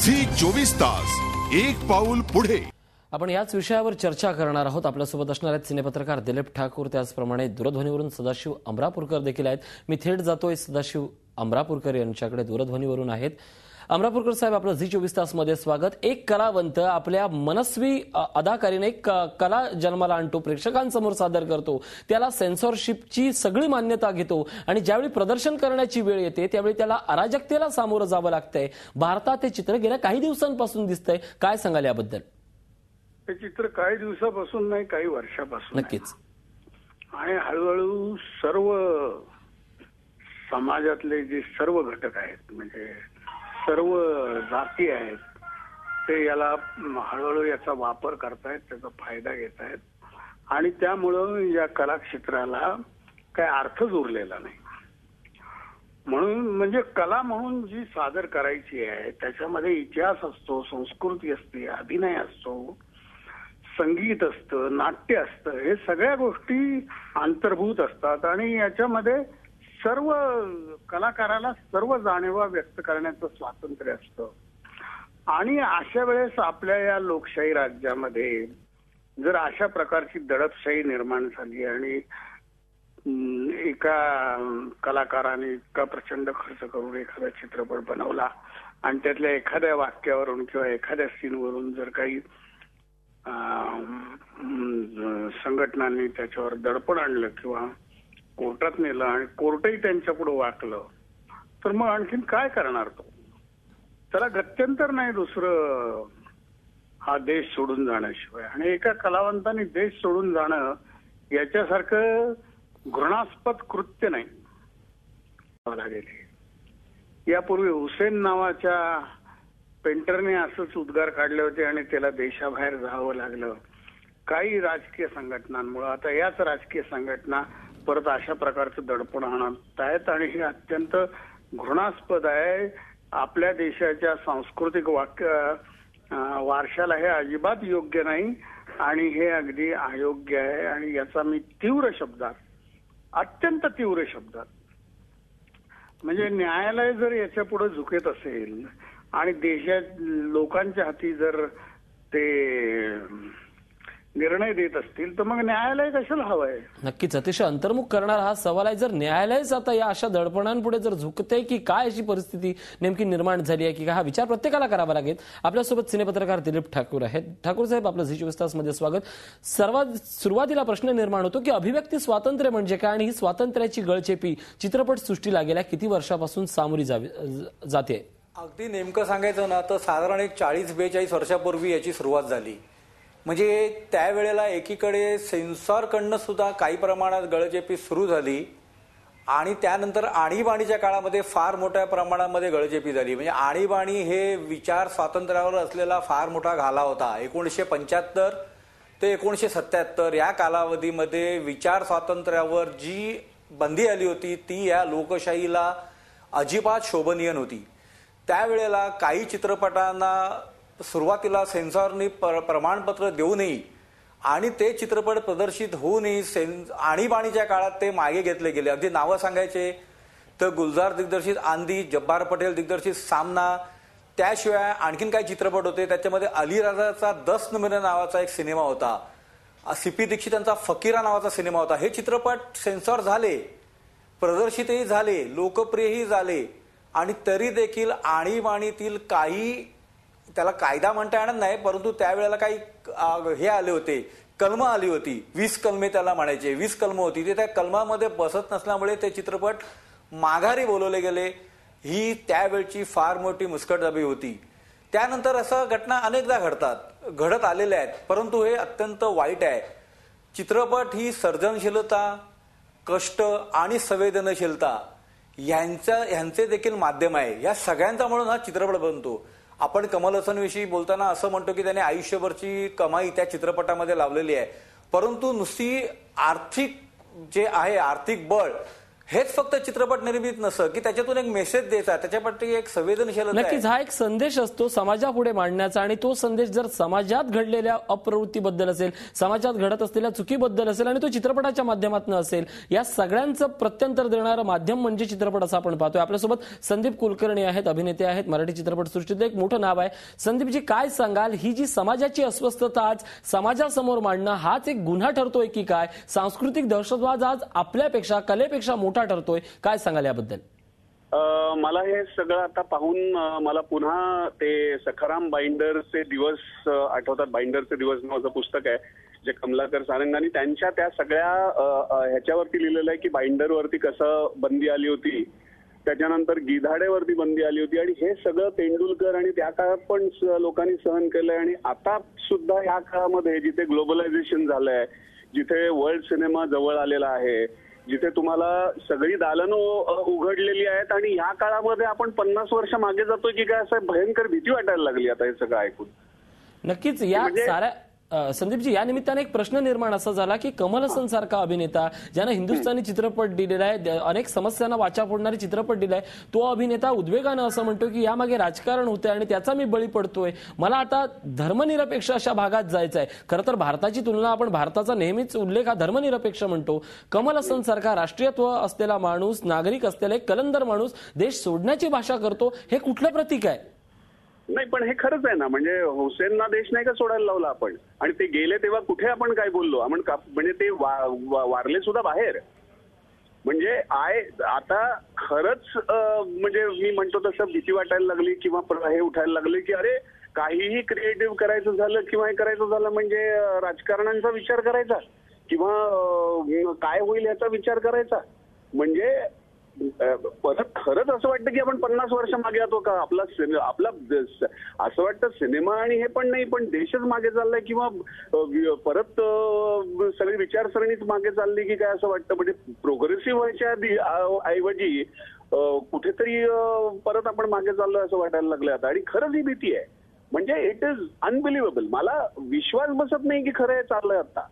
Zee 24 तास एक पाऊल पुढे। आपण याच विषयावर चर्चा करणार आहोत। आपल्यासोबत असणार आहेत सिनेपत्रकार दिलीप ठाकूर, त्याचप्रमाणे दूरध्वनीवरून सदाशिव अमरापूरकर देखील आहेत। मी थेट जातोय सदाशिव अमरापूरकर यांच्याकडे, दूरध्वनीवरून आहेत। अमरापूरकर साहेब, आपलं झी 24 तास मध्ये स्वागत। एक कलावंत आपल्या मनस्वी अदाकारीने एक कला जन्माला आणतो, प्रेक्षकांसमोर सादर करतो, त्याला सेन्सॉरशिपची सगळी मान्यता घेतो आणि ज्यावेळी प्रदर्शन करण्याची वेळ येते त्यावेळी त्याला अराजकतेला सामोरं जावं लागतंय। भारतात हे चित्र गेल्या काही दिवसांपासून दिसतंय, काय सांगाल याबद्दल? हे चित्र काही दिवसापासून नाही, काही वर्षापासून नक्कीच। आणि हळूहळू सर्व समाजातले जे सर्व घटक आहेत, म्हणजे सर्व जाती आहेत, ते याला हळूहळू याचा वापर करतायत, त्याचा फायदा घेत आहेत आणि त्यामुळं या कलाक्षेत्राला काही अर्थच उरलेला नाही। म्हणून म्हणजे कला म्हणून जी सादर करायची आहे त्याच्यामध्ये इतिहास असतो, संस्कृती असते, अभिनय असतो, संगीत असतं, नाट्य असतं, हे सगळ्या गोष्टी अंतर्भूत असतात आणि याच्यामध्ये सर्व कलाकाराला सर्व जाणीवा व्यक्त करण्याचं स्वातंत्र्य असतं। आणि अशा वेळेस आपल्या या लोकशाही राज्यामध्ये जर अशा प्रकारची दडपशाही निर्माण झाली आणि एका कलाकाराने इतका प्रचंड खर्च करून एखादा चित्रपट बनवला आणि त्यातल्या एखाद्या वाक्यावरून किंवा एखाद्या सीनवरून जर काही संघटनांनी त्याच्यावर दडपण आणलं किंवा कोर्टात नेलं आणि कोर्टही त्यांच्या पुढे वाकलं, तर मग आणखीन काय करणार तो? त्याला गत्यंतर नाही दुसरं हा देश सोडून जाण्याशिवाय। आणि एका कलावंताने देश सोडून जाणं याच्यासारखं घृणास्पद कृत्य नाही लागेल। यापूर्वी हुसेन नावाच्या पेंटरने असंच उद्गार काढले होते आणि त्याला देशाबाहेर जावं लागलं काही राजकीय संघटनांमुळे। आता याच राजकीय संघटना परत अशा प्रकारचं दडपण आणत आहेत आणि हे अत्यंत घृणास्पद आहे। आपल्या देशाच्या सांस्कृतिक वारशाला हे अजिबात योग्य नाही आणि हे अगदी अयोग्य आहे आणि याचा मी तीव्र शब्दात, अत्यंत तीव्र शब्दात, म्हणजे न्यायालय जर याच्या पुढे झुकत असेल आणि देशात लोकांच्या हाती जर ते निर्णय देत असतील तर मग न्यायालय कशाला हवंय? नक्कीच अतिशय अंतर्मुख करणारा हा सवाल आहे। जर न्यायालयच आता या अशा दडपणांपुढे जर झुकते की काय अशी परिस्थिती नेमकी निर्माण झाली आहे की काय, हा विचार प्रत्येकाला करावा लागेल। आपल्यासोबत सिनेपत्रकार दिलीप ठाकूर आहेत। ठाकूर साहेब, आपलं झी 24 तास मध्ये स्वागत। सर्वात सुरुवातीला प्रश्न निर्माण होतो की अभिव्यक्ती स्वातंत्र्य म्हणजे काय आणि ही स्वातंत्र्याची गळचेपी चित्रपट सृष्टीला गेल्या किती वर्षापासून सामोरी जाते? अगदी नेमकं सांगायचं ना तर साधारण एक 40-42 वर्षापूर्वी याची सुरुवात झाली। म्हणजे त्यावेळेला एकीकडे सेन्सॉरकडनं सुद्धा काही प्रमाणात गळचेपी सुरू झाली आणि त्यानंतर आणीबाणीच्या काळामध्ये फार मोठ्या प्रमाणामध्ये गळचेपी झाली। म्हणजे आणीबाणी हे विचार स्वातंत्र्यावर असलेला फार मोठा घाला होता। 1975 ते 1977 या कालावधीमध्ये विचार स्वातंत्र्यावर जी बंदी आली होती ती या लोकशाहीला अजिबात शोभनीय नव्हती। त्यावेळेला काही चित्रपटांना सुरुवातीला सेन्सॉरने प्रमाणपत्र देऊ नये आणि ते चित्रपट प्रदर्शित होऊ नये, आणीबाणीच्या काळात ते मागे घेतले गेले। अगदी नावं सांगायचे तर गुलजार दिग्दर्शित आंधी, जब्बार पटेल दिग्दर्शित सामना, त्याशिवाय आणखीन काही चित्रपट होते। त्याच्यामध्ये अली राजाचा 10 नंबर नावाचा एक सिनेमा होता, सीपी दीक्षितांचा फकीरा नावाचा सिनेमा होता। हे चित्रपट सेन्सॉर झाले, प्रदर्शितही झाले, लोकप्रियही झाले आणि तरी देखील आणीबाणीतील काही, त्याला कायदा म्हणता येणार नाही परंतु त्यावेळेला काही हे आले होते, कलमं आली होती, 20 कलमे त्याला म्हणायचे, 20 कलमं होती, ते त्या कलमामध्ये बसत नसल्यामुळे ते चित्रपट माघारी बोलवले गेले। ही त्यावेळची फार मोठी मुस्कटदाबी होती। त्यानंतर असं घटना अनेकदा घडत आलेल्या आहेत, परंतु हे अत्यंत वाईट आहे। चित्रपट ही सर्जनशीलता, कष्ट आणि संवेदनशीलता यांचे देखील माध्यम आहे। या सगळ्यांचा म्हणून हा चित्रपट बनतो। आपण कमल हसन विषयी बोलताना असं म्हणतो की त्याने आयुष्यभरची कमाई त्या चित्रपटामध्ये लावलेली आहे, परंतु नुसती आर्थिक जे आहे, आर्थिक बळ हेच फक्त चित्रपट निर्मित नसतं की त्याच्यातून एक मेसेज द्यायचा, त्याच्याप्रती एक संवेदनशीलता आहे. नक्कीच हा एक संदेश असतो समाजापुढे मांडण्याचा, आणि तो संदेश जर समाजात घडलेल्या अप्रवृत्तीबद्दल असेल, समाजात घडत असलेल्या चुकीबद्दल असेल, आणि तो चित्रपटाच्या माध्यमातून असेल, या सगळ्यांचं प्रत्यंतर देणारं माध्यम म्हणजे चित्रपट असं आपण पाहतोय. आपल्यासोबत संदीप कुलकर्णी आहेत, अभिनेते आहेत, मराठी चित्रपटसृष्टीतलं एक मोठं नाव आहे. संदीपजी, काय सांगाल, ही जी समाजाची अस्वस्थता आज समाजासमोर मांडणं हाच एक गुन्हा ठरतोय की काय? सांस्कृतिक दहशतवाद आज आपल्यापेक्षा, कलेपेक्षा मोठा ठरतोय, काय सांगाल याबद्दल? मला हे सगळं आता पाहून मला पुन्हा ते सखाराम बाइंडरचे दिवस आठवतात. बाइंडरचे दिवस नावाचं पुस्तक आहे जे कमलाकर सारंगांनी त्यांच्या त्या सगळ्या ह्याच्यावरती लिहिलेलं आहे की बाइंडरवरती कसं बंदी आली होती, त्याच्यानंतर गिधाडेवरती बंदी आली होती, आणि हे सगळं तेंडुलकर आणि त्या काळात पण लोकांनी सहन केलंय. आणि आता सुद्धा या काळामध्ये जिथे ग्लोबलायझेशन झालंय, जिथे वर्ल्ड सिनेमा जवळ आलेला आहे, जिथे तुम्हाला सगळी दालनं उघडलेली आहेत, आणि या काळामध्ये आपण 50 वर्ष मागे जातोय की काय, असं भयंकर भीती वाटायला लागली आता हे सगळं ऐकून. नक्कीच या साऱ्या संदीपजी, या निमित्ताने एक प्रश्न निर्माण असा झाला की कमल हसन सारखा अभिनेता, ज्यानं हिंदुस्थानी चित्रपट दिलेला आहे, अनेक समस्यांना वाचा फोडणारे चित्रपट दिलाय, तो अभिनेता उद्वेगानं असं म्हणतो की यामागे राजकारण होतंय आणि त्याचा मी बळी पडतोय, मला आता धर्मनिरपेक्ष अशा भागात जायचं आहे. खरं तर भारताची तुलना, आपण भारताचा नेहमीच उल्लेख हा धर्मनिरपेक्ष म्हणतो. कमल हसन सारखा राष्ट्रीयत्व असलेला माणूस, नागरिक असलेला एक कलंदर माणूस देश सोडण्याची भाषा करतो, हे कुठलं प्रतीक आहे? नाही, पण हे खरंच आहे ना. म्हणजे हुसेनना देश नाही का सोडायला लावला आपण, आणि ते गेले तेव्हा कुठे आपण काय बोललो आपण, म्हणजे ते वारले सुद्धा बाहेर. म्हणजे आता खरंच म्हणजे मी म्हणतो तसं भीती वाटायला लागली किंवा हे उठायला लागले की अरे काहीही क्रिएटिव्ह करायचं झालं किंवा हे करायचं झालं म्हणजे राजकारणांचा विचार करायचा किंवा काय होईल याचा विचार करायचा. म्हणजे परत खरंच असं वाटतं की आपण 50 वर्ष मागे जातो का? आपला असं वाटतं सिनेमा आणि हे पण नाही, पण देशच मागे चाललाय किंवा परत सगळी विचारसरणीच मागे चालली की काय असं वाटतं. म्हणजे प्रोग्रेसिव्ह व्हायच्या ऐवजी कुठेतरी परत आपण मागे चाललोय असं वाटायला लागलं आता. आणि खरंच ही भीती आहे. म्हणजे इट इज अनबिलिव्हेबल. मला विश्वास बसत नाही की खरं हे चाललंय आता.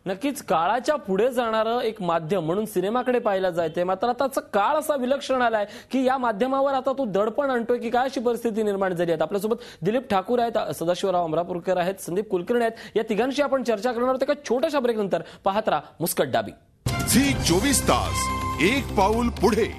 नक्कीच काळाच्या पुढे जाणारं एक माध्यम म्हणून सिनेमाकडे पाहिलं जायचंय, मात्र आताचा काळ असा विलक्षण आलाय की या माध्यमावर आता तो दडपण आणतोय की काय अशी परिस्थिती निर्माण झाली आहे. आपल्यासोबत दिलीप ठाकूर आहेत, सदाशिवराव अमरापूरकर आहेत, संदीप कुलकर्णी आहेत. या तिघांशी आपण चर्चा करणार आहोत एका छोट्याशा ब्रेक नंतर. पाहत राहा मुस्कट डाबी. झी 24 तास, एक पाऊल पुढे.